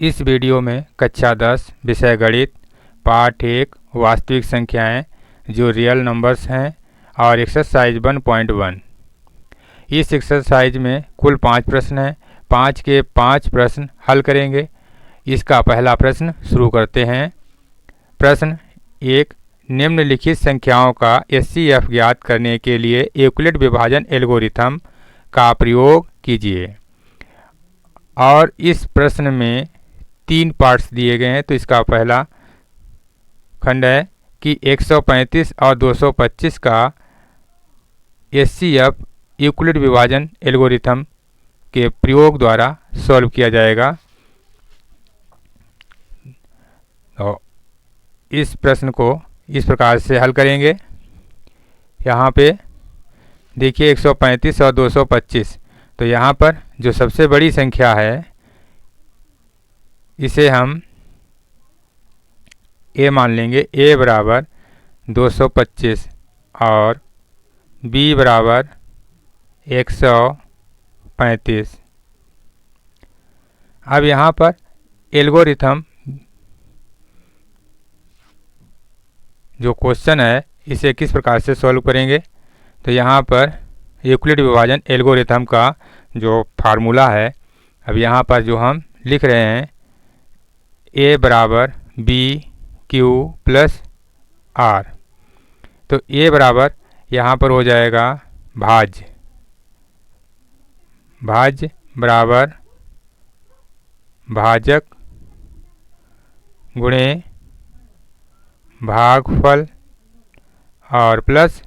इस वीडियो में कक्षा 10 विषय गणित पाठ 1 वास्तविक संख्याएं जो रियल नंबर्स हैं और एक्सरसाइज 1.1। इस एक्सरसाइज में कुल 5 प्रश्न हैं। 5 के 5 प्रश्न हल करेंगे। इसका पहला प्रश्न शुरू करते हैं। प्रश्न 1, निम्नलिखित संख्याओं का एचसीएफ ज्ञात करने के लिए यूक्लिड विभाजन एल्गोरिथम का प्रयोग कीजिए। और इस प्रश्न में 3 पार्ट्स दिए गए हैं। तो इसका पहला खंड है कि 135 और 225 का एचसीएफ यूक्लिड विभाजन एल्गोरिथम के प्रयोग द्वारा सॉल्व किया जाएगा। तो इस प्रश्न को इस प्रकार से हल करेंगे। यहाँ पे देखिए 135 और 225। तो यहाँ पर जो सबसे बड़ी संख्या है इसे हम a मान लेंगे। a बराबर 225 और b बराबर 135। अब यहाँ पर एल्गोरिथम जो क्वेश्चन है इसे किस प्रकार से सॉल्व करेंगे। तो यहाँ पर यूक्लिड विभाजन एल्गोरिथम का जो फार्मूला है, अब यहाँ पर जो हम लिख रहे हैं a बराबर b q प्लस r। तो a बराबर यहाँ पर हो जाएगा भाज्य बराबर भाजक गुणे भागफल और प्लस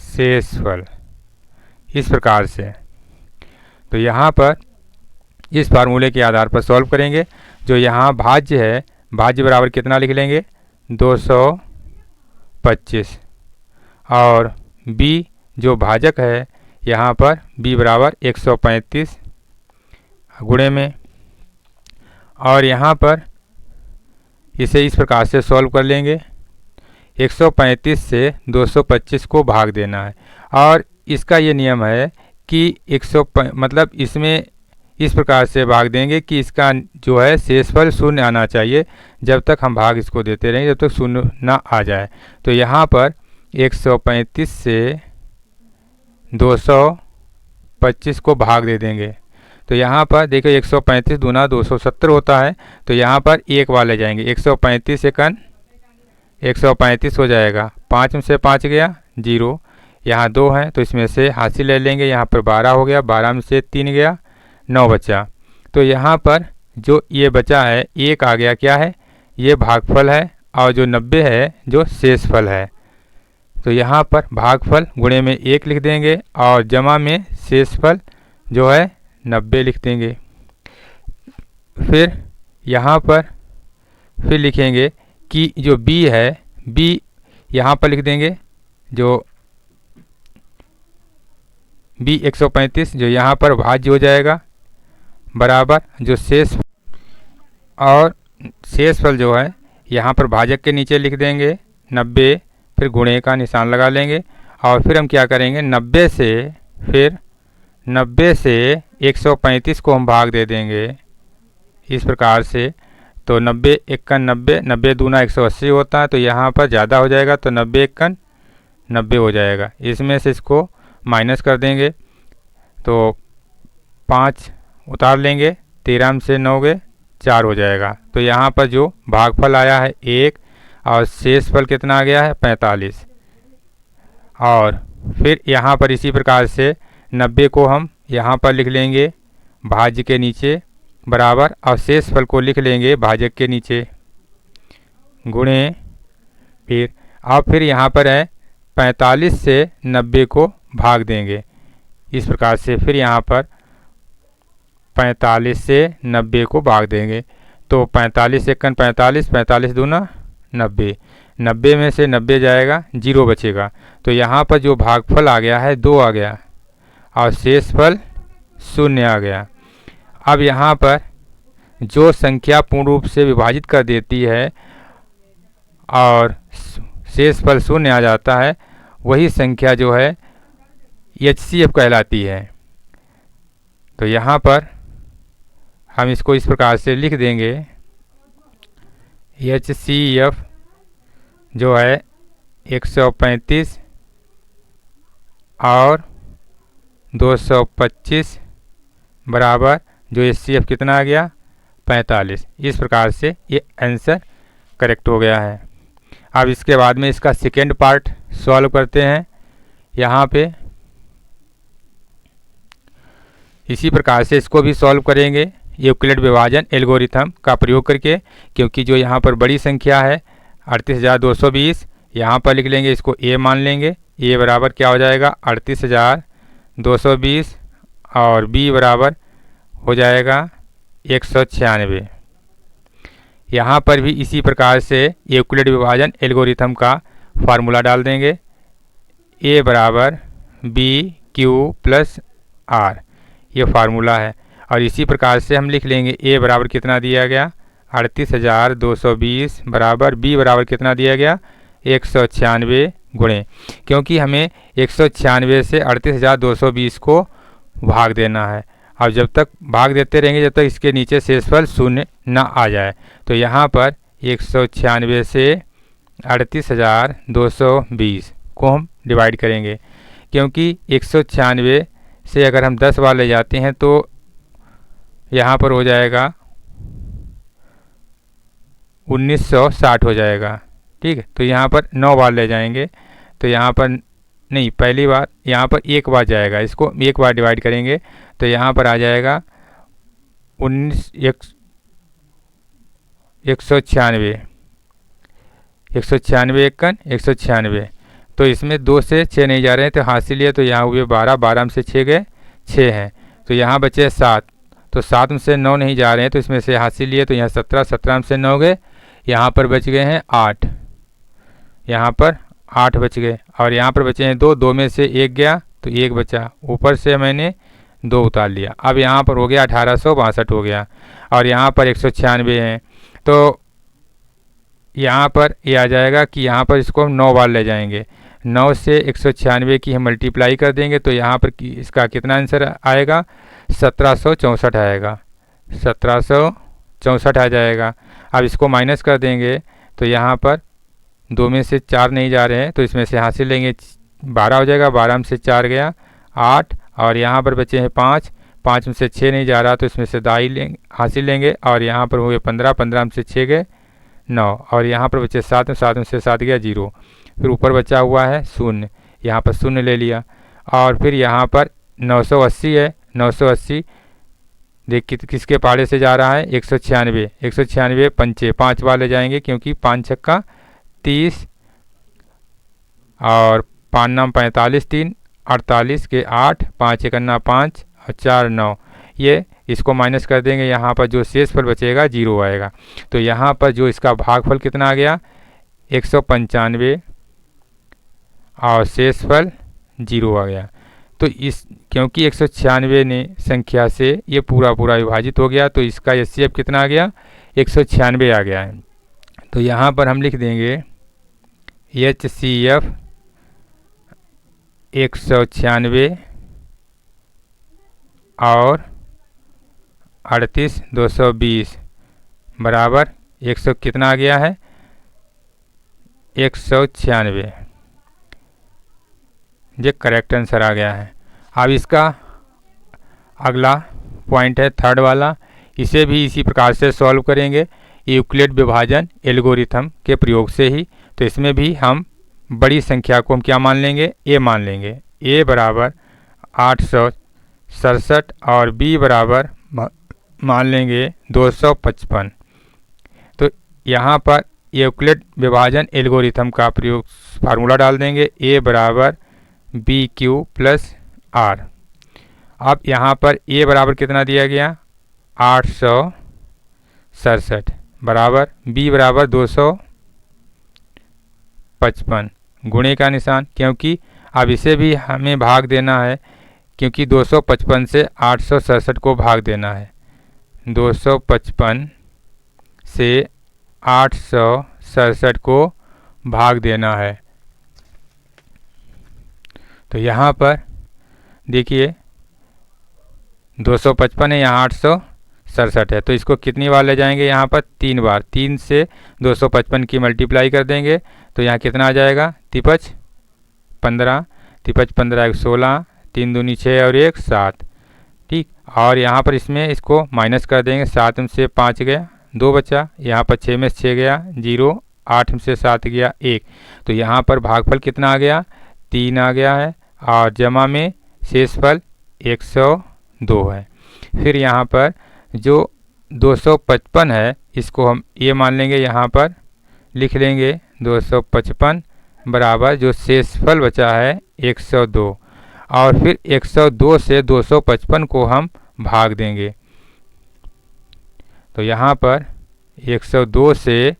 शेषफल, इस प्रकार से। तो यहाँ पर इस फार्मूले के आधार पर सॉल्व करेंगे। जो यहाँ भाज्य है, भाज्य बराबर कितना लिख लेंगे 225 और b जो भाजक है यहाँ पर b बराबर 135 गुणे में। और यहाँ पर इसे इस प्रकार से सॉल्व कर लेंगे। 135 से 225 को भाग देना है और इसका ये नियम है कि मतलब इसमें इस प्रकार से भाग देंगे कि इसका जो है शेषफल शून्य आना चाहिए। जब तक हम भाग इसको देते रहेंगे जब तक शून्य ना आ जाए। तो यहाँ पर 135 से 225 को भाग दे देंगे। तो यहाँ पर देखिए 135 दूना 270 होता है। तो यहाँ पर एक बार ले जाएंगे। 135 एकन 135 हो जाएगा। 5 में से 5 गया 0, यहाँ 2 हैं तो इसमें से हासिल ले लेंगे। यहाँ पर 12 हो गया, 12 में से 3 गया 9 बचा। तो यहाँ पर जो ये बचा है 1 आ गया, क्या है ये भागफल है और जो 90 है जो शेषफल है। तो यहाँ पर भागफल गुणे में 1 लिख देंगे और जमा में शेषफल जो है 90 लिख देंगे। फिर यहाँ पर फिर लिखेंगे कि जो b है b यहाँ पर लिख देंगे। जो b 135 जो यहाँ पर भाज्य हो जाएगा बराबर जो शेष और शेषफल जो है यहाँ पर भाजक के नीचे लिख देंगे 90, फिर गुणे का निशान लगा लेंगे। और फिर हम क्या करेंगे 90 से 135 को हम भाग दे देंगे इस प्रकार से। तो 90 एकन 90, 90 दूना 180 होता है। तो यहाँ पर ज़्यादा हो जाएगा तो 90 एकन 90 हो जाएगा। इसमें से इसको माइनस कर देंगे तो 5 उतार लेंगे। 13 में से 9 गए 4 हो जाएगा। तो यहाँ पर जो भागफल आया है 1 और शेषफल कितना आ गया है 45। और फिर यहाँ पर इसी प्रकार से 90 को हम यहाँ पर लिख लेंगे भाज्य के नीचे बराबर और शेषफल को लिख लेंगे भाजक के नीचे गुणे। फिर यहाँ पर है 45 से 90 को भाग देंगे इस प्रकार से। फिर यहाँ पर 45 से 90 को भाग देंगे। तो 45 एकन 45, 45 दूना 90, 90 में से 90 जाएगा 0 बचेगा। तो यहाँ पर जो भागफल आ गया है 2 आ गया और शेषफल 0 आ गया। अब यहाँ पर जो संख्या पूर्ण रूप से विभाजित कर देती है और शेषफल 0 आ जाता है वही संख्या जो है एचसीएफ कहलाती है। तो यहाँ पर हम इसको इस प्रकार से लिख देंगे, HCF जो है 135 और 225 बराबर जो HCF कितना आ गया 45। इस प्रकार से ये आंसर करेक्ट हो गया है। अब इसके बाद में इसका सेकेंड पार्ट सॉल्व करते हैं। यहाँ पे इसी प्रकार से इसको भी सॉल्व करेंगे यूक्लिड विभाजन एल्गोरिथम का प्रयोग करके, क्योंकि जो यहाँ पर बड़ी संख्या है 38,220, यहाँ पर लिख लेंगे, इसको A मान लेंगे। A बराबर क्या हो जाएगा 38,220 और B बराबर हो जाएगा 196। यहाँ पर भी इसी प्रकार से यूक्लिड विभाजन एल्गोरिथम का फार्मूला डाल देंगे, A बराबर BQ प्लस R, ये फार्मूला है। और इसी प्रकार से हम लिख लेंगे A बराबर कितना दिया गया 38,220 बराबर B बराबर कितना दिया गया 196 गुणे, क्योंकि हमें 196 से 38,220 को भाग देना है। अब जब तक भाग देते रहेंगे जब तक इसके नीचे शेषफल शून्य ना आ जाए। तो यहाँ पर 196 से 38,220 को हम डिवाइड करेंगे, क्योंकि 196 से अगर हम 10 बार ले जाते हैं तो यहाँ पर हो जाएगा 1960 हो जाएगा। ठीक है, तो यहाँ पर 9 बार ले जाएंगे तो यहाँ पर नहीं, पहली बार यहाँ पर एक बार जाएगा, इसको एक बार डिवाइड करेंगे तो यहाँ पर आ जाएगा 196 एकन 196। तो इसमें 2 से 6 नहीं जा रहे हैं तो हासिल लिए, तो यहाँ हुए 12, 12 में से 6 गए 6 हैं, तो यहाँ बचे 7, तो 7 में से 9 नहीं जा रहे हैं तो इसमें से हासिल लिए, तो यहाँ 17, 17 में से 9 गए, यहाँ पर बच गए हैं 8, यहाँ पर 8 बच गए, और यहाँ पर बचे हैं 2, 2 में से 1 गया तो 1 बचा, ऊपर से मैंने 2 उतार लिया। अब यहाँ पर हो गया 1862 हो गया, और यहाँ पर 196 हैं, तो यहाँ पर ये आ जाएगा कि यहाँ पर इसको हम 9 बार ले जाएंगे, 9 से 196 की हम मल्टीप्लाई कर देंगे तो यहाँ पर इसका कितना आंसर आएगा 1764 आएगा, 1764 आ जाएगा। अब इसको माइनस कर देंगे तो यहाँ पर 2 में से 4 नहीं जा रहे हैं तो इसमें से हासिल लेंगे 12 हो जाएगा, 12 में से 4 गया 8, और यहाँ पर बचे हैं 5, 5 में से 6 नहीं जा रहा तो इसमें से दाई लेंगे हासिल लेंगे, और यहाँ पर हुए 15, 15 में से 6 गए 9, और यहाँ पर बचे 7, 7 में से 7 गया 0, फिर ऊपर बचा हुआ है 0, यहाँ पर 0 ले लिया, और फिर यहाँ पर 980 है, 980 देख किसके पाड़े से जा रहा है 196, 196 पंचे 5 बार ले जाएंगे, क्योंकि 5 छक्का 30 और 5 नाम 45, 3 48 के 8, 5 एकन्ना 5 और 4 9, ये इसको माइनस कर देंगे, यहाँ पर जो शेषफल बचेगा 0 आएगा। तो यहाँ पर जो इसका भागफल कितना आ गया 195 और शेषफल 0 आ गया। तो इस क्योंकि 196 ने संख्या से ये पूरा विभाजित हो गया तो इसका HCF कितना आ गया 196 आ गया है। तो यहाँ पर हम लिख देंगे HCF 196 और 38,220 बराबर 100 कितना आ गया है 196, ये करेक्ट आंसर आ गया है। अब इसका अगला पॉइंट है थर्ड वाला, इसे भी इसी प्रकार से सॉल्व करेंगे यूक्लिड विभाजन एल्गोरिथम के प्रयोग से ही। तो इसमें भी हम बड़ी संख्या को हम क्या मान लेंगे A मान लेंगे, A बराबर 867 और B बराबर मान लेंगे 255। तो यहाँ पर यूक्लिड विभाजन एल्गोरिथम का प्रयोग फार्मूला डाल देंगे, A बराबर BQ प्लस R। अब यहाँ पर A बराबर कितना दिया गया 867 बराबर B बराबर 255 गुणे का निशान, क्योंकि अब इसे भी हमें भाग देना है, क्योंकि 255 से 867 को भाग देना है, 255 से 867 को भाग देना है। तो यहाँ पर देखिए 255 है, यहाँ 67 है। तो इसको कितनी बार ले जाएंगे यहाँ पर 3 बार। 3 से 255 की मल्टीप्लाई कर देंगे तो यहाँ कितना आ जाएगा 53 15, 53 15 1 16, 3 दूनी 6 और 1 7। ठीक, और यहाँ पर इसमें इसको माइनस कर देंगे। 7 में से 5 गया 2 बचा, यहाँ पर 6 में से 6 गया 0, 8 में से 7 गया 1। तो यहाँ पर भागफल कितना आ गया 3 आ गया है और जमा में शेषफल 102 है। फिर यहाँ पर जो 255 है इसको हम ये मान लेंगे, यहाँ पर लिख लेंगे 255 बराबर जो शेषफल बचा है 102, और फिर 102 से 255 को हम भाग देंगे। तो यहाँ पर 102 से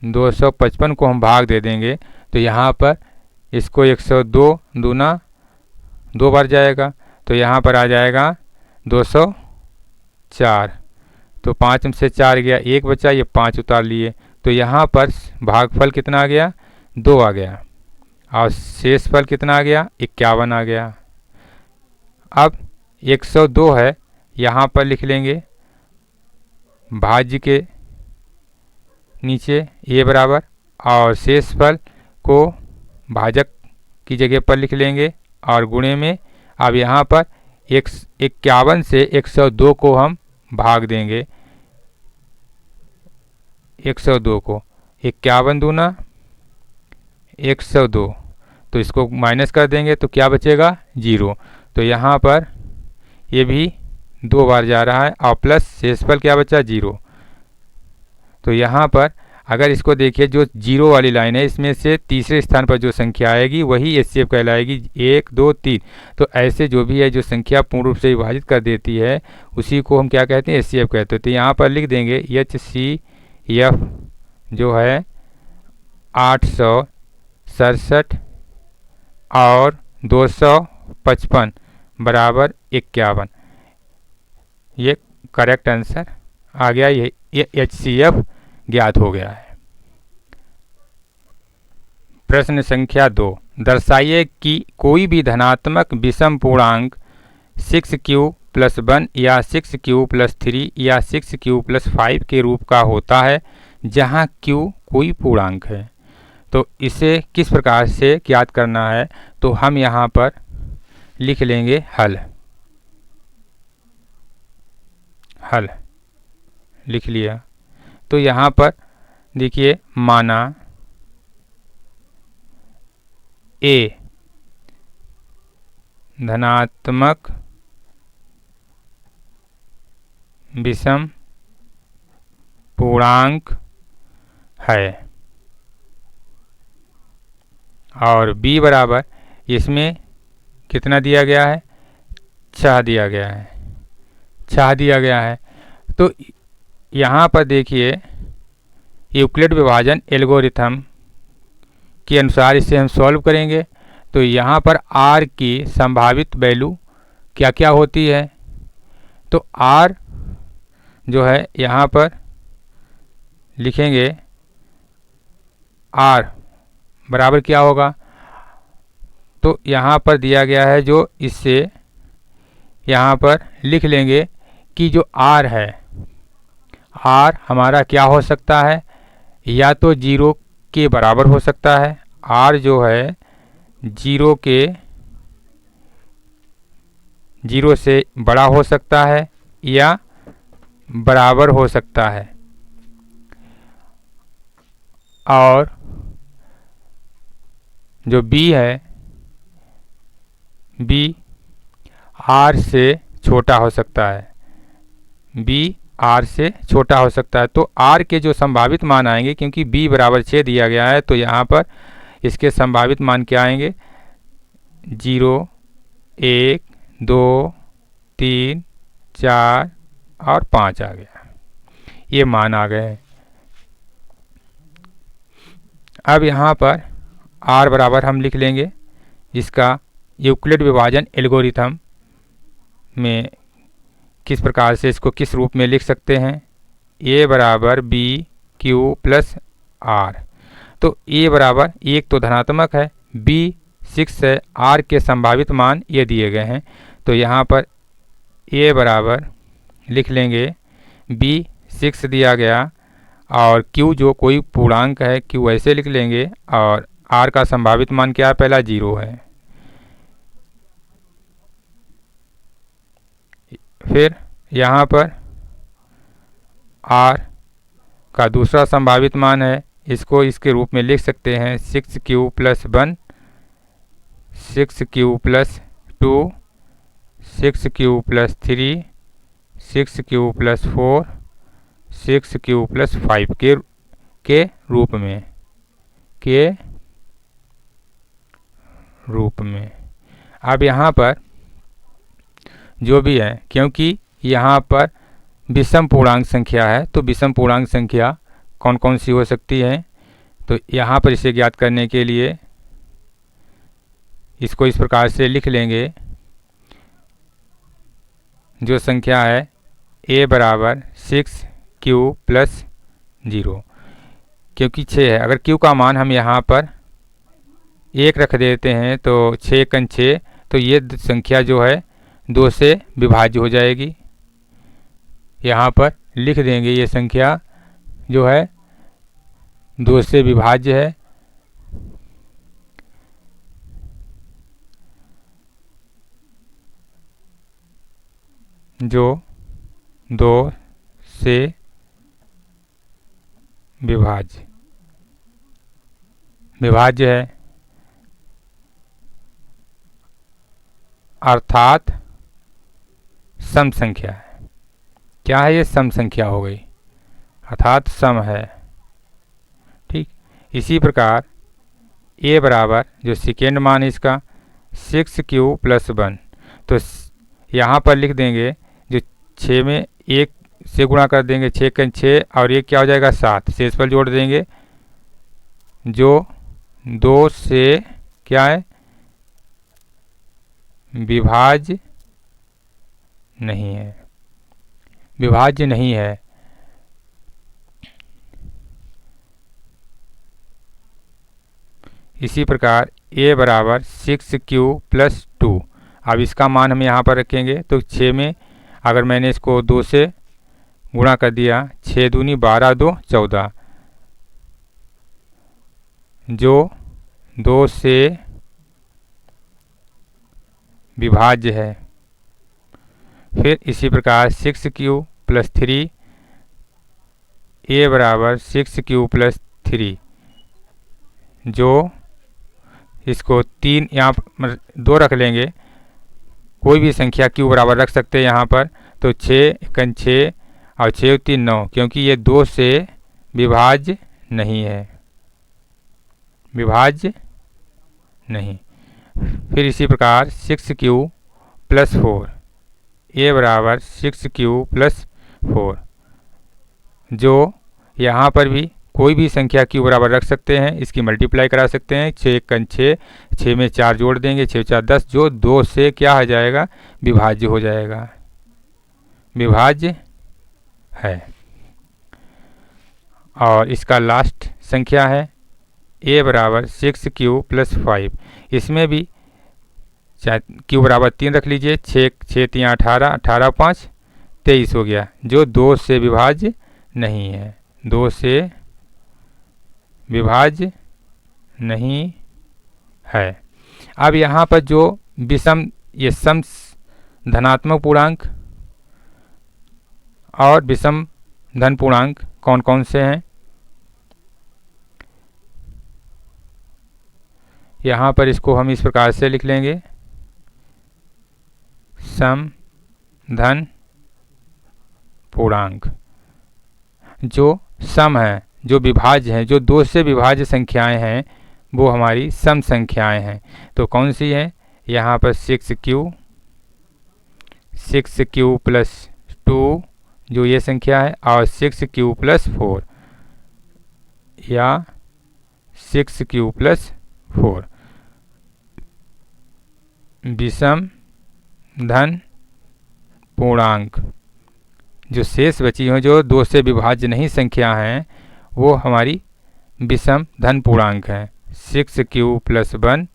255 को हम भाग दे देंगे तो यहाँ पर इसको 102 दूना 2 बार जाएगा तो यहाँ पर आ जाएगा 204। तो 5 में से 4 गया 1 बचा, ये 5 उतार लिए तो यहाँ पर भागफल कितना आ गया 2 आ गया और शेषफल कितना आ गया 51 आ गया। अब 102 है यहाँ पर लिख लेंगे भाज्य के नीचे ये बराबर, और शेषफल को भाजक की जगह पर लिख लेंगे और गुणे में। अब यहाँ पर 51 से 102 को हम भाग देंगे। 102 को 51 दूना 102, तो इसको माइनस कर देंगे तो क्या बचेगा 0। तो यहाँ पर ये भी 2 बार जा रहा है और प्लस शेषफल क्या बचा 0। तो यहाँ पर अगर इसको देखिए जो 0 वाली लाइन है इसमें से तीसरे स्थान पर जो संख्या आएगी वही एचसीएफ कहलाएगी 1 2 3। तो ऐसे जो भी है जो संख्या पूर्ण रूप से विभाजित कर देती है उसी को हम क्या कहते हैं एचसीएफ कहते हैं। तो यहाँ पर लिख देंगे एचसीएफ जो है 867 और 255 बराबर 51। ये करेक्ट आंसर आ गया, ये एचसीएफ ज्ञात हो गया है। प्रश्न संख्या 2, दर्शाइए कि कोई भी धनात्मक विषम पूर्णांक 6q + 1 या 6q + 3 या 6q + 5 के रूप का होता है जहां q कोई पूर्णांक है। तो इसे किस प्रकार से ज्ञात करना है, तो हम यहाँ पर लिख लेंगे हल लिख लिया। तो यहाँ पर देखिए माना a धनात्मक विषम पूर्णांक है और b बराबर इसमें कितना दिया गया है 6 दिया गया है। तो यहाँ पर देखिए यूक्लिड विभाजन एल्गोरिथम के अनुसार इसे हम सॉल्व करेंगे। तो यहाँ पर r की संभावित वैल्यू क्या क्या होती है, तो r जो है यहाँ पर लिखेंगे r बराबर क्या होगा, तो यहाँ पर दिया गया है जो इससे यहाँ पर लिख लेंगे कि जो r है r हमारा क्या हो सकता है, या तो 0 के बराबर हो सकता है, r जो है 0 से बड़ा हो सकता है या बराबर हो सकता है, और जो b है b r से छोटा हो सकता है, b r से छोटा हो सकता है। तो r के जो संभावित मान आएंगे, क्योंकि b बराबर 6 दिया गया है तो यहाँ पर इसके संभावित मान क्या आएंगे 0 1 2 3 4 और 5 आ गया, ये मान आ गए। अब यहाँ पर r बराबर हम लिख लेंगे इसका यूक्लिड विभाजन एल्गोरिथम में किस प्रकार से इसको किस रूप में लिख सकते हैं, a बराबर b q + r। तो a बराबर 1 तो धनात्मक है, b 6 है, r के संभावित मान ये दिए गए हैं। तो यहाँ पर ए बराबर लिख लेंगे बी 6 दिया गया और क्यू जो कोई पूर्णांक है क्यू ऐसे लिख लेंगे और आर का संभावित मान क्या है, पहला 0 है। फिर यहाँ पर आर का दूसरा संभावित मान है, इसको इसके रूप में लिख सकते हैं 6Q + 1, 6Q + 2, 6Q + 3, 6Q + 4, 6Q + 5 के रूप में। अब यहाँ पर जो भी है, क्योंकि यहाँ पर विषम पूर्णांक संख्या है तो विषम पूर्णांक संख्या कौन कौन सी हो सकती है, तो यहाँ पर इसे ज्ञात करने के लिए इसको इस प्रकार से लिख लेंगे। जो संख्या है a बराबर 6Q + 0, क्योंकि 6 है, अगर q का मान हम यहाँ पर 1 रख देते हैं तो 6 × 6, तो ये संख्या जो है 2 से विभाज्य हो जाएगी। यहाँ पर लिख देंगे ये संख्या जो है 2 से विभाज्य है। जो 2 से विभाज्य है, अर्थात सम संख्या है। क्या है ये? सम संख्या हो गई, अर्थात सम है। ठीक, इसी प्रकार a बराबर जो सेकेंड मान है इसका 6Q + 1, तो यहाँ पर लिख देंगे जो 6 में 1 से गुणा कर देंगे, 6 × 6 और 1 क्या हो जाएगा 7, शेष पर जोड़ देंगे। जो 2 से क्या है, विभाज्य नहीं है, विभाज्य नहीं है। इसी प्रकार a बराबर 6Q + 2, अब इसका मान हम यहाँ पर रखेंगे तो 6 में अगर मैंने इसको 2 से गुणा कर दिया, 6 दूनी 12, 2 14, जो 2 से विभाज्य है। फिर इसी प्रकार 6Q + 3, a बराबर 6Q + 3, जो इसको 3 यहाँ पर 2 रख लेंगे, कोई भी संख्या q बराबर रख सकते हैं यहाँ पर, तो 6 × 6 और 6 3 9, क्योंकि ये 2 से विभाज्य नहीं है, विभाज्य नहीं। फिर इसी प्रकार 6Q + 4, a बराबर 6Q + 4, जो यहाँ पर भी कोई भी संख्या q बराबर रख सकते हैं, इसकी मल्टीप्लाई करा सकते हैं। 6 × 6, 6 में 4 जोड़ देंगे, 6 4 10, जो 2 से क्या हो जाएगा, विभाज्य हो जाएगा, विभाज्य है। और इसका लास्ट संख्या है a बराबर 6Q + 5, इसमें भी चाहे q बराबर 3 रख लीजिए, 6 3 18, 18 5 23 हो गया, जो 2 से विभाज्य नहीं है, 2 से विभाज्य नहीं है। अब यहाँ पर जो विषम, ये सम धनात्मक पूर्णांक और विषम धन पूर्णांक कौन कौन से हैं, यहाँ पर इसको हम इस प्रकार से लिख लेंगे, सम धन पूर्णांक। जो सम है, जो विभाज्य हैं, जो 2 से विभाज्य संख्याएं हैं, वो हमारी सम संख्याएं हैं। तो कौन सी हैं? यहाँ पर 6Q + 2 जो ये संख्या है, और 6Q + 4 या 6Q + 4 विषम धन पूर्णांक। जो शेष बची हैं, जो 2 से विभाज्य नहीं संख्या हैं, वो हमारी विषम धन पूर्णांक हैं। 6Q + 1,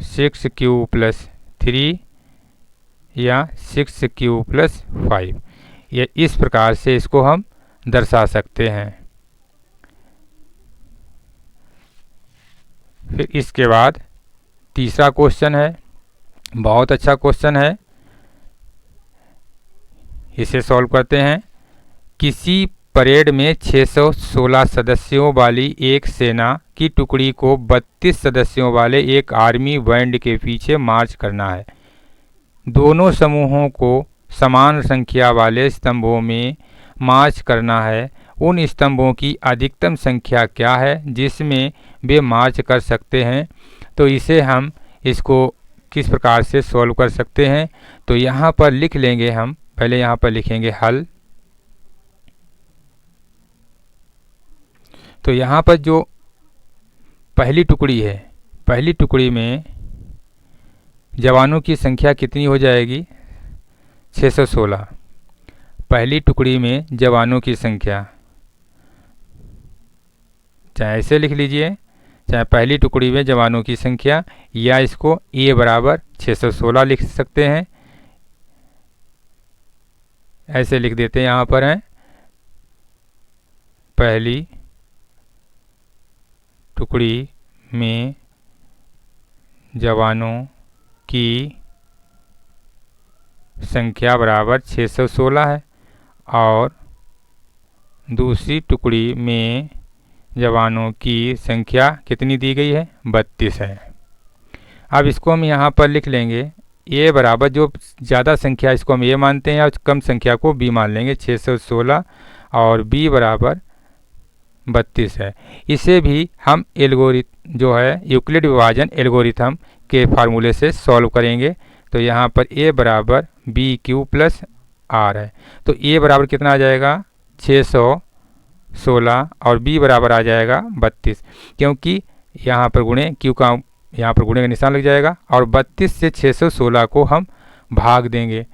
6Q + 3 या 6q + 5। ये इस प्रकार से इसको हम दर्शा सकते हैं। फिर इसके बाद तीसरा क्वेश्चन है, बहुत अच्छा क्वेश्चन है, इसे सॉल्व करते हैं। किसी परेड में 616 सदस्यों वाली एक सेना की टुकड़ी को 32 सदस्यों वाले एक आर्मी बैंड के पीछे मार्च करना है। दोनों समूहों को समान संख्या वाले स्तंभों में मार्च करना है। उन स्तंभों की अधिकतम संख्या क्या है जिसमें वे मार्च कर सकते हैं? तो इसे हम इसको किस प्रकार से सॉल्व कर सकते हैं? तो यहाँ पर लिख लेंगे हम, पहले यहाँ पर लिखेंगे हल। तो यहाँ पर जो पहली टुकड़ी है, पहली टुकड़ी में जवानों की संख्या कितनी हो जाएगी? 616। पहली टुकड़ी में जवानों की संख्या, चाहे ऐसे लिख लीजिए, चाहे पहली टुकड़ी में जवानों की संख्या, या इसको A = 616 लिख सकते हैं। ऐसे लिख देते हैं, यहाँ पर है पहली टुकड़ी में जवानों की संख्या बराबर 616 है और दूसरी टुकड़ी में जवानों की संख्या कितनी दी गई है? 32 है। अब इसको हम यहाँ पर लिख लेंगे A बराबर, जो ज़्यादा संख्या इसको हम A मानते हैं और कम संख्या को B मान लेंगे, 616 और B = 32 है। इसे भी हम एल्गोरिथम जो है यूक्लिड विभाजन एल्गोरिथम के फार्मूले से सॉल्व करेंगे। तो यहाँ पर A = BQ + R है। तो A बराबर कितना आ जाएगा? 616 और B बराबर आ जाएगा 32, क्योंकि यहाँ पर गुणे Q का, यहाँ पर गुणे का निशान लग जाएगा और 32 से 616 को हम भाग देंगे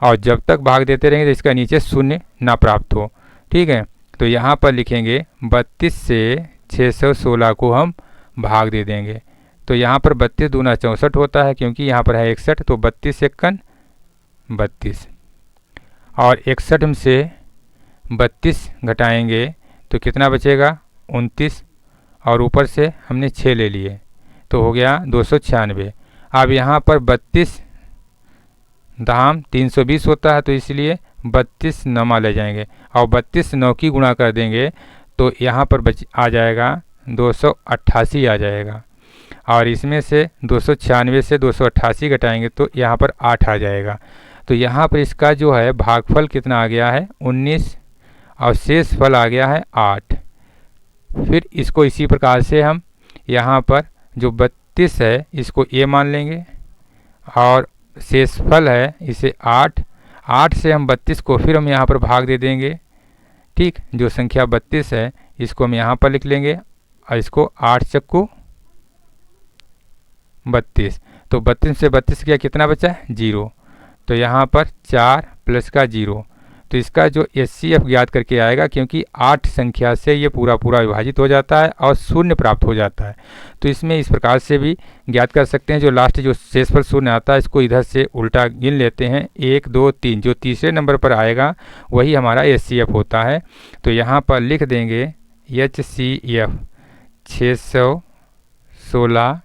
और जब तक भाग देते रहेंगे तो इसका नीचे शून्य ना प्राप्त हो। ठीक है, तो यहाँ पर लिखेंगे 32 से 616 को हम भाग दे देंगे। तो यहाँ पर 32 दूना 64 होता है, क्योंकि यहाँ पर है 61, तो 32 × 32 और 61 से 32 घटाएंगे तो कितना बचेगा? 29, और ऊपर से हमने 6 ले लिए तो हो गया 296। अब यहाँ पर 32 दाम 320 होता है, तो इसलिए 32 नमा ले जाएंगे और 32 9 की गुणा कर देंगे तो यहाँ पर आ जाएगा 288 आ जाएगा, और इसमें से 296 से 288 घटाएंगे तो यहाँ पर 8 आ जाएगा। तो यहाँ पर इसका जो है भागफल कितना आ गया है? 19, और शेष फल आ गया है 8। फिर इसको इसी प्रकार से हम यहाँ पर जो 32 है इसको A मान लेंगे और शेष फल है इसे 8 से हम 32 को फिर हम यहाँ पर भाग दे देंगे। ठीक, जो संख्या 32 है इसको हम यहाँ पर लिख लेंगे और इसको 8 × 32, तो 32 से 32 किया, कितना बचा है? 0। तो यहाँ पर 4 + का 0, तो इसका जो HCF ज्ञात करके आएगा, क्योंकि 8 संख्या से ये पूरा विभाजित हो जाता है और शून्य प्राप्त हो जाता है। तो इसमें इस प्रकार से भी ज्ञात कर सकते हैं। जो लास्ट जो शेषफल शून्य आता है इसको इधर से उल्टा गिन लेते हैं, 1 2 3, जो तीसरे नंबर पर आएगा वही हमारा HCF होता है। तो यहाँ पर लिख देंगे HCF 616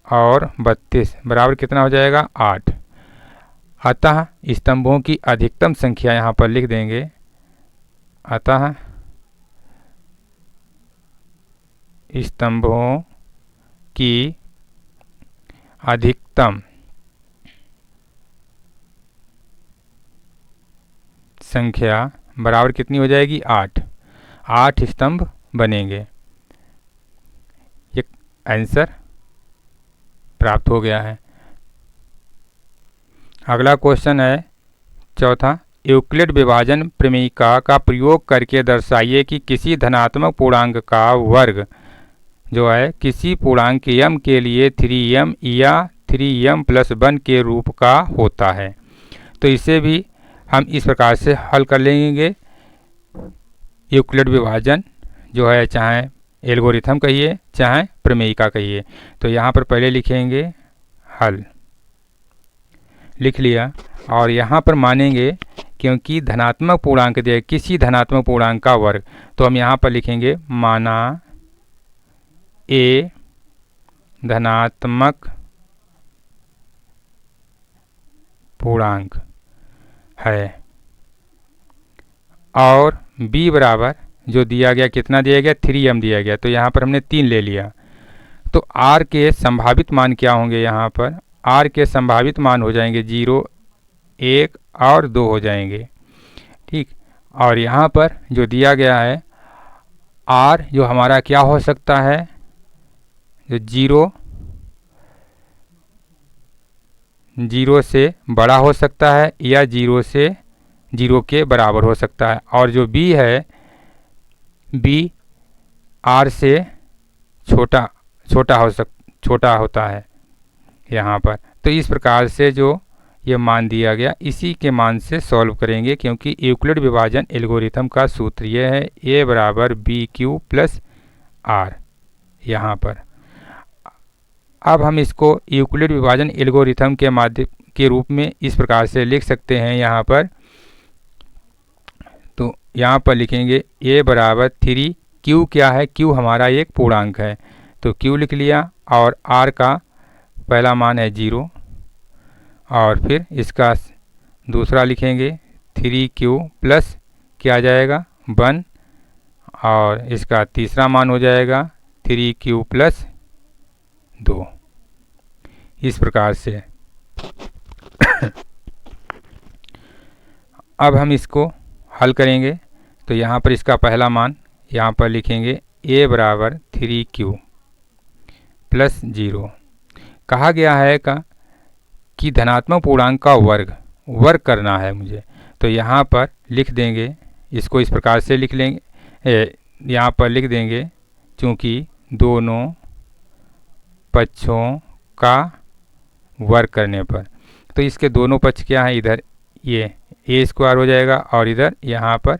और 32 बराबर कितना हो जाएगा? 8। अतः स्तंभों की अधिकतम संख्या यहाँ पर लिख देंगे। अतः स्तंभों की अधिकतम संख्या बराबर कितनी हो जाएगी? 8 स्तंभ बनेंगे। ये आंसर प्राप्त हो गया है। अगला क्वेश्चन है चौथा, यूक्लिड विभाजन प्रमेयिका का प्रयोग करके दर्शाइए कि किसी धनात्मक पूर्णांक का वर्ग जो है किसी पूर्णांक m के लिए 3m या 3m + 1 के रूप का होता है। तो इसे भी हम इस प्रकार से हल कर लेंगे। यूक्लिड विभाजन जो है, चाहे एल्गोरिथम कहिए चाहे प्रमेयिका कहिए। तो यहाँ पर पहले लिखेंगे हल। लिख लिया। और यहाँ पर मानेंगे क्योंकि धनात्मक पूर्णांक दिया, किसी धनात्मक पूर्णांक का वर्ग, तो हम यहाँ पर लिखेंगे माना ए धनात्मक पूर्णांक है और b बराबर जो दिया गया, कितना दिया गया, 3m दिया गया, तो यहाँ पर हमने 3 ले लिया। तो r के संभावित मान क्या होंगे, यहाँ पर r के संभावित मान हो जाएंगे 0, 1 और 2 हो जाएंगे। ठीक, और यहाँ पर जो दिया गया है r जो हमारा क्या हो सकता है, जो 0 से बड़ा हो सकता है या 0 के बराबर हो सकता है। और जो b है, b r से छोटा होता है यहाँ पर। तो इस प्रकार से जो ये मान दिया गया, इसी के मान से सॉल्व करेंगे, क्योंकि यूक्लिड विभाजन एल्गोरिथम का सूत्र ये है a बराबर बी क्यू प्लस आर यहाँ पर। अब हम इसको यूक्लिड विभाजन एल्गोरिथम के माध्यम के रूप में इस प्रकार से लिख सकते हैं यहाँ पर। तो यहाँ पर लिखेंगे a बराबर 3, q क्या है, q हमारा एक पूर्णांक है, तो q लिख लिया, और r का पहला मान है 0, और फिर इसका दूसरा लिखेंगे 3q प्लस क्या आ जाएगा 1, और इसका तीसरा मान हो जाएगा 3q प्लस 2। इस प्रकार से अब हम इसको हल करेंगे। तो यहाँ पर इसका पहला मान यहाँ पर लिखेंगे a बराबर 3q प्लस 0। कहा गया है कि धनात्मक पूर्णांक का वर्ग करना है मुझे, तो यहाँ पर लिख देंगे, इसको इस प्रकार से लिख लेंगे, यहाँ पर लिख देंगे, चूँकि दोनों पक्षों का वर्ग करने पर, तो इसके दोनों पक्ष क्या हैं, इधर ये a स्क्वायर हो जाएगा और इधर यहाँ पर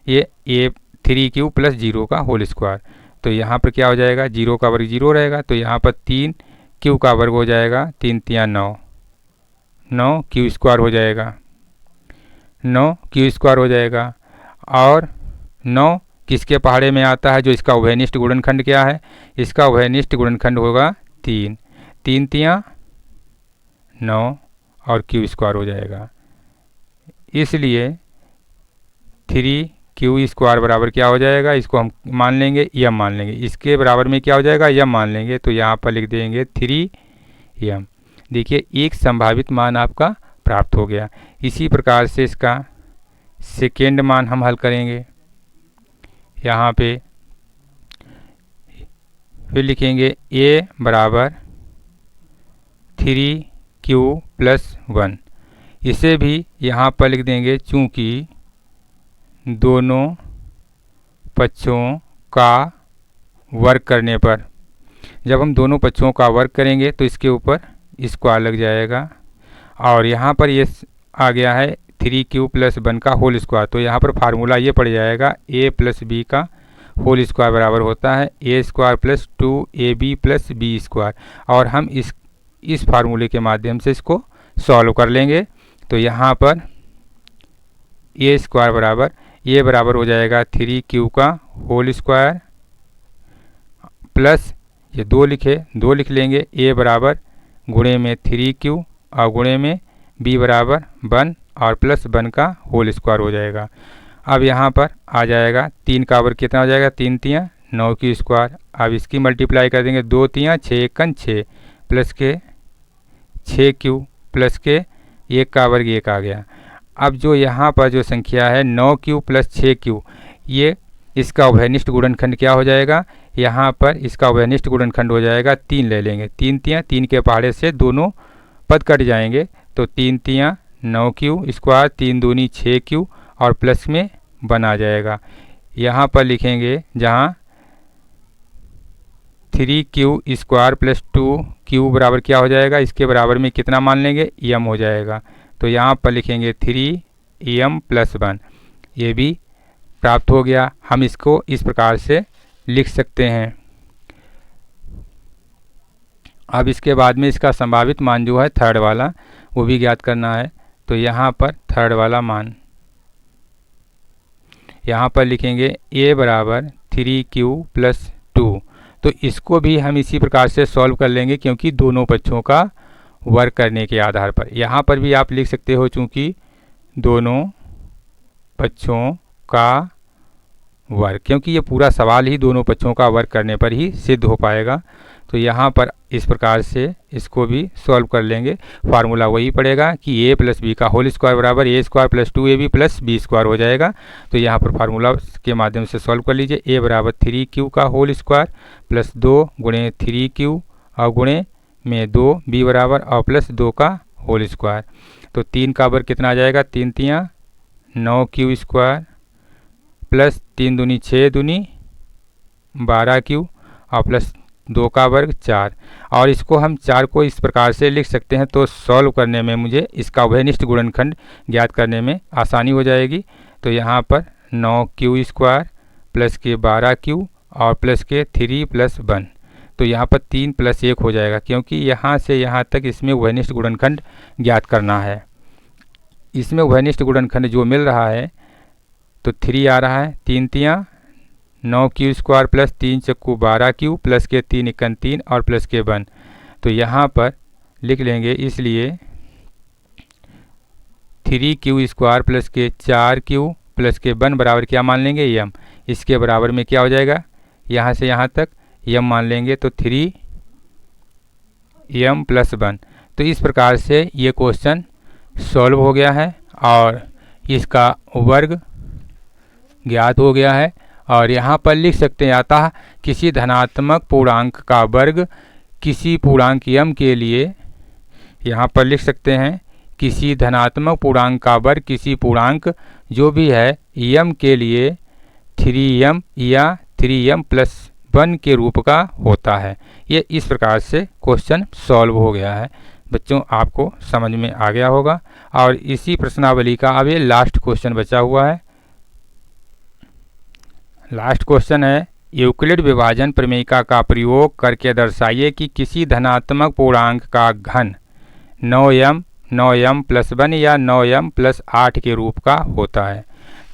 ये a 3q प्लस 0 का होल स्क्वायर। तो यहाँ पर क्या हो जाएगा, 0 का वर्ग 0 रहेगा, तो यहाँ पर 3q का वर्ग हो जाएगा, 3 3 9 q स्क्वायर हो जाएगा, 9 q स्क्वायर हो जाएगा। और 9 किसके पहाड़े में आता है, जो इसका उभयनिष्ठ गुणनखंड क्या है, इसका उभयनिष्ठ गुणनखंड होगा 3 3 9 और q स्क्वायर हो जाएगा। इसलिए 3q स्क्वायर बराबर क्या हो जाएगा, इसको हम मान लेंगे m मान लेंगे, इसके बराबर में क्या हो जाएगा m मान लेंगे, तो यहाँ पर लिख देंगे 3m। देखिए एक संभावित मान आपका प्राप्त हो गया। इसी प्रकार से इसका सेकेंड मान हम हल करेंगे। यहाँ पे फिर लिखेंगे a बराबर 3q प्लस 1, इसे भी यहाँ पर लिख देंगे, चूँकि दोनों पक्षों का वर्ग करने पर, जब हम दोनों पक्षों का वर्ग करेंगे तो इसके ऊपर स्क्वायर लग जाएगा। और यहाँ पर ये आ गया है 3q प्लस 1 का होल स्क्वायर, तो यहाँ पर फार्मूला ये पड़ जाएगा a प्लस b का होल स्क्वायर बराबर होता है a square plus 2ab plus b square. और हम इस फार्मूले के माध्यम से इसको सॉल्व कर लेंगे। तो यहाँ पर a स्क्वायर बराबर ये बराबर हो जाएगा 3q का होल स्क्वायर प्लस ये 2 लिख लेंगे, a बराबर गुणे में 3q और गुणे में b बराबर 1 और प्लस 1 का होल स्क्वायर हो जाएगा। अब यहाँ पर आ जाएगा 3 का वर्ग कितना हो जाएगा, 3 3 9 q स्क्वायर। अब इसकी मल्टीप्लाई कर देंगे, 2 3 6 1 6 प्लस के 6q प्लस के 1 का वर्ग 1 आ गया। अब जो यहाँ पर जो संख्या है 9q प्लस 6q, ये इसका उभयनिष्ठ गुणनखंड क्या हो जाएगा, यहाँ पर इसका उभयनिष्ठ गुणनखंड हो जाएगा 3 ले लेंगे, 3 3 के पहाड़े से दोनों पद कट जाएंगे, तो 3 3 9q स्क्वायर, 3 दूनी 6q और प्लस में 1 आ जाएगा। यहाँ पर लिखेंगे जहाँ 3q स्क्वायर प्लस 2q बराबर क्या हो जाएगा, इसके बराबर में कितना मान लेंगे, m हो जाएगा। तो यहाँ पर लिखेंगे 3m प्लस 1, ये भी प्राप्त हो गया। हम इसको इस प्रकार से लिख सकते हैं। अब इसके बाद में इसका संभावित मान जो है थर्ड वाला वो भी ज्ञात करना है। तो यहाँ पर थर्ड वाला मान यहाँ पर लिखेंगे a बराबर 3q प्लस 2। तो इसको भी हम इसी प्रकार से सॉल्व कर लेंगे क्योंकि दोनों पक्षों का वर्ग करने के आधार पर। यहाँ पर भी आप लिख सकते हो चूँकि दोनों पक्षों का वर्ग, क्योंकि ये पूरा सवाल ही दोनों पक्षों का वर्ग करने पर ही सिद्ध हो पाएगा। तो यहाँ पर इस प्रकार से इसको भी सॉल्व कर लेंगे। फार्मूला वही पड़ेगा कि a प्लस बी का होल स्क्वायर बराबर a square plus 2ab plus b square हो जाएगा। तो यहाँ पर फार्मूला के माध्यम से सॉल्व कर लीजिए। a बराबर 3q का होल स्क्वायर प्लस 2 गुणे 3q और गुणे में 2 b बराबर और प्लस 2 का होल स्क्वायर। तो 3 का वर्ग कितना आ जाएगा, 3 तियाँ 9q स्क्वायर प्लस 3 दूनी 6 दूनी 12q और प्लस 2 का वर्ग 4। और इसको हम 4 को इस प्रकार से लिख सकते हैं। तो सॉल्व करने में मुझे इसका उभयनिष्ठ गुणनखंड ज्ञात करने में आसानी हो जाएगी। तो यहाँ पर 9q स्क्वायर प्लस के 12q और प्लस के 3 प्लस 1। तो यहाँ पर 3 प्लस 1 हो जाएगा क्योंकि यहाँ से यहाँ तक इसमें उभयनिष्ठ गुणनखंड ज्ञात करना है। इसमें उभयनिष्ठ गुणनखंड जो मिल रहा है तो 3 आ रहा है, 3 तियाँ 9q स्क्वायर प्लस 3 चक्कू 12q प्लस के 3 इक्कन 3 और प्लस के 1। तो यहाँ पर लिख लेंगे, इसलिए 3q स्क्वायर प्लस के 4q प्लस के 1 बराबर क्या मान लेंगे, m। इसके बराबर में क्या हो जाएगा, यहाँ से यहाँ तक m मान लेंगे तो 3m प्लस 1। तो इस प्रकार से ये क्वेश्चन सॉल्व हो गया है और इसका वर्ग ज्ञात हो गया है। और यहाँ पर लिख सकते हैं, अतः किसी धनात्मक पूर्णांक का वर्ग किसी पूर्णांक m के लिए, यहाँ पर लिख सकते हैं किसी धनात्मक पूर्णांक का वर्ग किसी पूर्णांक जो भी है m के लिए 3m या 3m प्लस 1 के रूप का होता है। ये इस प्रकार से क्वेश्चन सॉल्व हो गया है। बच्चों आपको समझ में आ गया होगा। और इसी प्रश्नावली का अब ये लास्ट क्वेश्चन बचा हुआ है। लास्ट क्वेश्चन है, यूक्लिड विभाजन प्रमेयिका का प्रयोग करके दर्शाइए कि किसी धनात्मक पूर्णांक का घन 9m प्लस 1 या 9m प्लस 8 के रूप का होता है।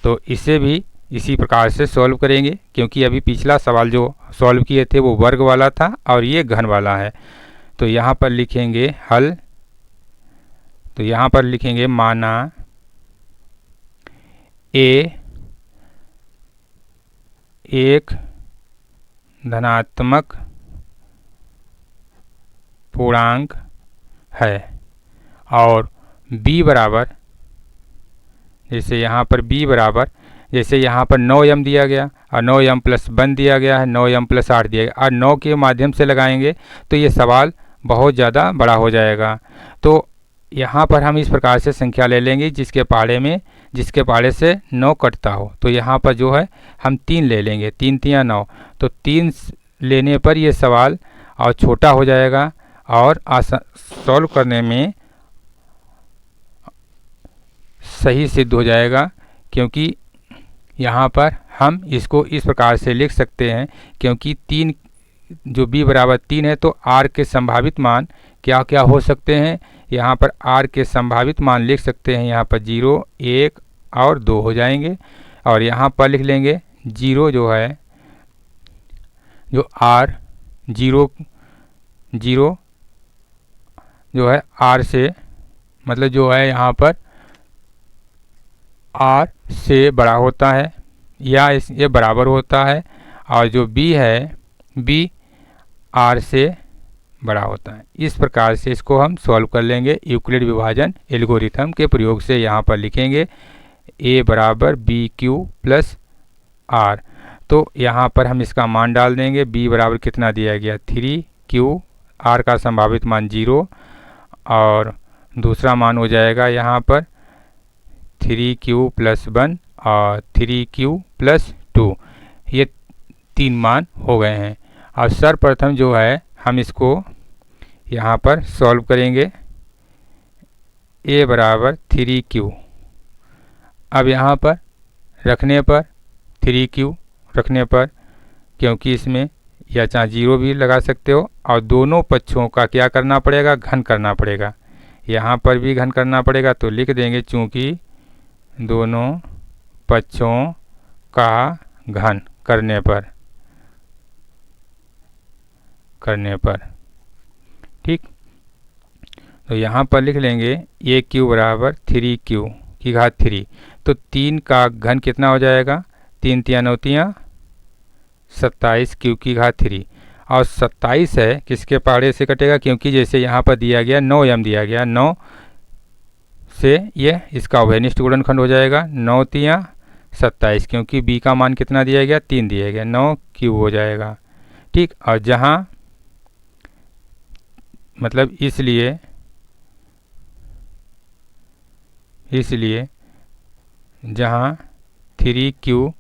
तो इसे भी इसी प्रकार से सॉल्व करेंगे क्योंकि अभी पिछला सवाल जो सॉल्व किए थे वो वर्ग वाला था और ये घन वाला है। तो यहाँ पर लिखेंगे हल। तो यहाँ पर लिखेंगे माना a एक धनात्मक पूर्णांक है और b बराबर, जैसे यहाँ पर b बराबर, जैसे यहाँ पर 9m दिया गया और 9m प्लस 1 दिया गया है, 9m प्लस 8 दिया गया और 9 के माध्यम से लगाएंगे तो ये सवाल बहुत ज़्यादा बड़ा हो जाएगा। तो यहाँ पर हम इस प्रकार से संख्या ले लेंगे जिसके पाड़े से 9 कटता हो। तो यहाँ पर जो है हम 3 ले लेंगे, 3 तियाँ 9। तो 3 लेने पर ये सवाल और छोटा हो जाएगा और सॉल्व करने में सही सिद्ध हो जाएगा क्योंकि यहाँ पर हम इसको इस प्रकार से लिख सकते हैं क्योंकि 3 जो b बराबर 3 है तो r के संभावित मान क्या क्या हो सकते हैं। यहाँ पर r के संभावित मान लिख सकते हैं, यहाँ पर 0, 1 और 2 हो जाएंगे। और यहाँ पर लिख लेंगे 0 जो है, जो r 0 जो है r से, मतलब जो है यहाँ पर r से बड़ा होता है या ये बराबर होता है। और जो b है b r से बड़ा होता है। इस प्रकार से इसको हम सॉल्व कर लेंगे यूक्लिड विभाजन एल्गोरिथम के प्रयोग से। यहाँ पर लिखेंगे a बराबर बी क्यू प्लस r। तो यहाँ पर हम इसका मान डाल देंगे। b बराबर कितना दिया गया 3q, r का संभावित मान 0 और दूसरा मान हो जाएगा यहाँ पर 3q प्लस 1 और 3q प्लस 2। ये 3 मान हो गए हैं। और सर्वप्रथम जो है हम इसको यहाँ पर सॉल्व करेंगे। a बराबर 3q, अब यहाँ पर रखने पर 3q रखने पर, क्योंकि इसमें या चाहे 0 भी लगा सकते हो। और दोनों पक्षों का क्या करना पड़ेगा, घन करना पड़ेगा। यहाँ पर भी घन करना पड़ेगा, तो लिख देंगे चूँकि दोनों पक्षों का घन करने पर ठीक। तो यहाँ पर लिख लेंगे ए क्यू बराबर 3q की घात 3। तो 3 का घन कितना हो जाएगा, 3 तिया 9 तिया 27 क्यू की घात 3। और 27 है किसके पहाड़े से कटेगा, क्योंकि जैसे यहाँ पर दिया गया 9m दिया गया, 9 से ये इसका उभयनिष्ठ गुणनखंड हो जाएगा 9 तिया 27, क्योंकि b का मान कितना दिया गया, 3 दिया गया, 9 क्यूब हो जाएगा ठीक। और जहाँ मतलब इसलिए जहाँ 3q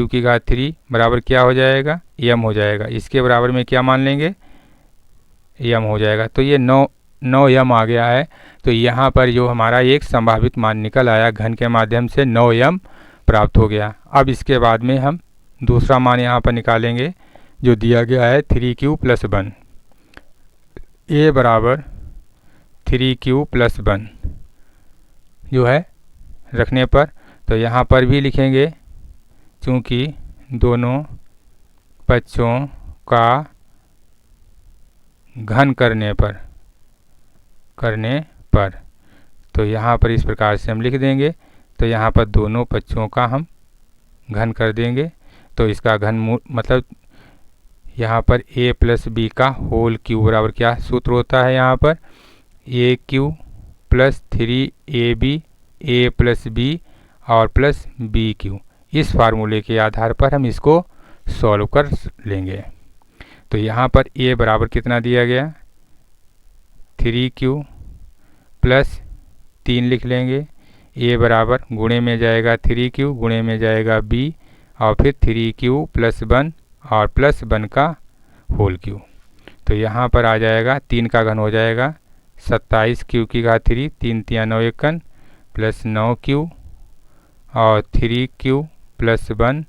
की घात 3 बराबर क्या हो जाएगा, m हो जाएगा। इसके बराबर में क्या मान लेंगे, m हो जाएगा। तो ये 9m आ गया है। तो यहाँ पर जो हमारा एक संभावित मान निकल आया घन के माध्यम से 9m प्राप्त हो गया। अब इसके बाद में हम दूसरा मान यहाँ पर निकालेंगे जो दिया गया है 3q + 1। a बराबर 3q + 1 जो है रखने पर, तो यहाँ पर भी लिखेंगे चूँकि दोनों पक्षों का घन करने पर तो यहाँ पर इस प्रकार से हम लिख देंगे। तो यहाँ पर दोनों पक्षों का हम घन कर देंगे। तो इसका घन मतलब यहाँ पर a + b का होल क्यूब बराबर क्या सूत्र होता है, यहाँ पर a³ + 3ab a + b और प्लस b³। इस फार्मूले के आधार पर हम इसको सॉल्व कर लेंगे। तो यहाँ पर a बराबर कितना दिया गया, 3q + 3 लिख लेंगे। a बराबर गुणे में जाएगा 3q, गुणे में जाएगा b और फिर 3q + 1 और प्लस 1 का होल क्यूब। तो यहाँ पर आ जाएगा 3 का घन हो जाएगा 27q की घात 3, 3 तिया 9 एकन प्लस 9q और 3q + 1,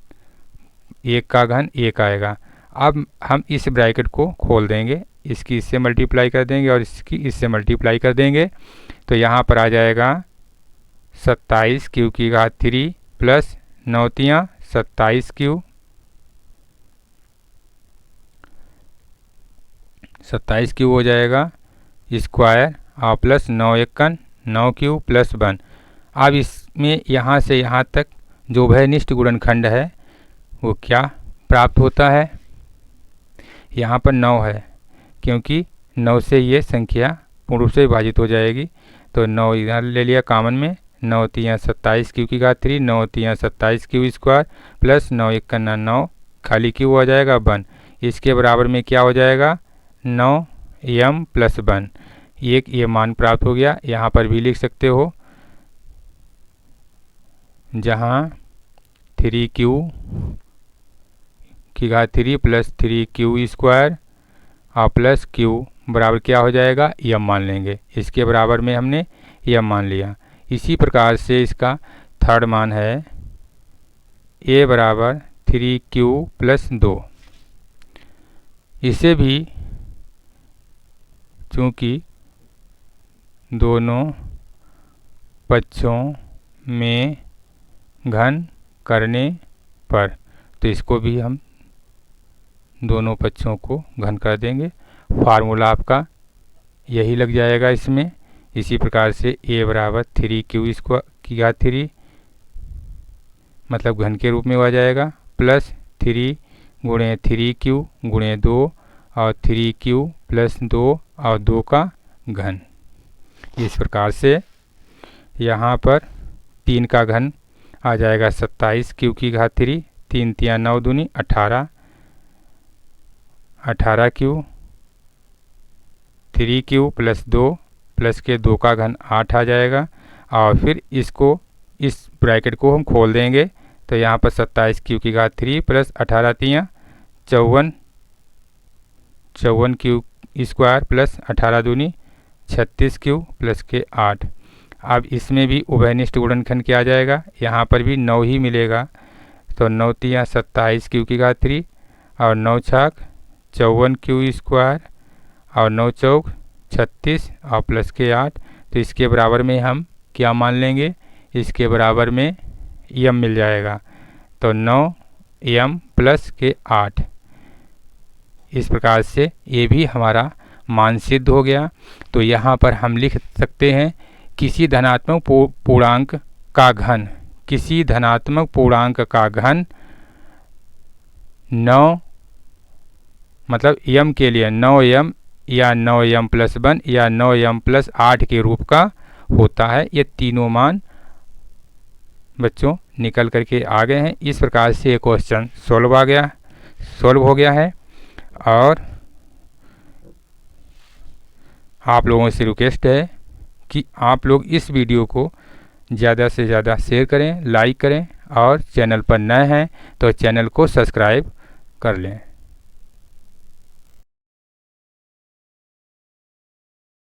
1 का घन 1 आएगा। अब हम इस ब्रैकेट को खोल देंगे, इसकी इससे मल्टीप्लाई कर देंगे और इसकी इससे मल्टीप्लाई कर देंगे। तो यहाँ पर आ जाएगा 27q की घात 3 प्लस 9 तिया 27q हो जाएगा स्क्वायर और प्लस 9 एकन 9q + 1। अब इसमें यहाँ से यहाँ तक जो उभयनिष्ठ गुणनखंड है वो क्या प्राप्त होता है, यहाँ पर 9 है, क्योंकि 9 से ये संख्या पूर्ण रूप से विभाजित हो जाएगी। तो 9 इधर ले लिया कॉमन में, 9 तिया 27q की घात 3, 9 तिया 27q स्क्वायर प्लस 9 एकन 9 खाली q हो जाएगा 1। इसके बराबर में क्या हो जाएगा, 9m + 1। एक ये मान प्राप्त हो गया। यहाँ पर भी लिख सकते हो जहाँ 3q की घात 3 प्लस 3q स्क्वायर और प्लस q बराबर क्या हो जाएगा, m मान लेंगे। इसके बराबर में हमने m मान लिया। इसी प्रकार से इसका थर्ड मान है a बराबर 3q + 2। इसे भी चूँकि दोनों पक्षों में घन करने पर, तो इसको भी हम दोनों पक्षों को घन कर देंगे। फार्मूला आपका यही लग जाएगा इसमें। इसी प्रकार से a बराबर 3q की घात 3 मतलब घन के रूप में हो जाएगा प्लस 3 गुणे 3q गुणे 2 और 3q + 2 और 2 का घन। इस प्रकार से यहाँ पर 3 का घन आ जाएगा 27q की घात 3, 3 तिया 9 दूनी 18, 18q 3q + 2 प्लस के 2 का घन 8 आ जाएगा। और फिर इसको इस ब्रैकेट को हम खोल देंगे। तो यहाँ पर 27q की घात 3 प्लस 18 तिया 54, 54q स्क्वायर प्लस 18 दूनी 36q प्लस के 8। अब इसमें भी उभयनिष्ठ गुणनखंड क्या आ जाएगा, यहाँ पर भी 9 ही मिलेगा। तो 9 तिया 27q की घात 3 और 9 छाक 54 क्यू स्क्वायर और 9 चौक 36 और प्लस के 8। तो इसके बराबर में हम क्या मान लेंगे, इसके बराबर में m मिल जाएगा। तो 9m प्लस के 8, इस प्रकार से ये भी हमारा मान सिद्ध हो गया। तो यहाँ पर हम लिख सकते हैं किसी धनात्मक पूर्णांक का घन, किसी धनात्मक पूर्णांक का घन 9 मतलब m के लिए 9m या 9m प्लस 1 या 9m प्लस 8 के रूप का होता है। ये तीनों मान बच्चों निकल करके आ गए हैं। इस प्रकार से ये क्वेश्चन सॉल्व हो गया है। और आप लोगों से रिक्वेस्ट है कि आप लोग इस वीडियो को ज़्यादा से ज़्यादा शेयर करें, लाइक करें और चैनल पर नए हैं तो चैनल को सब्सक्राइब कर लें।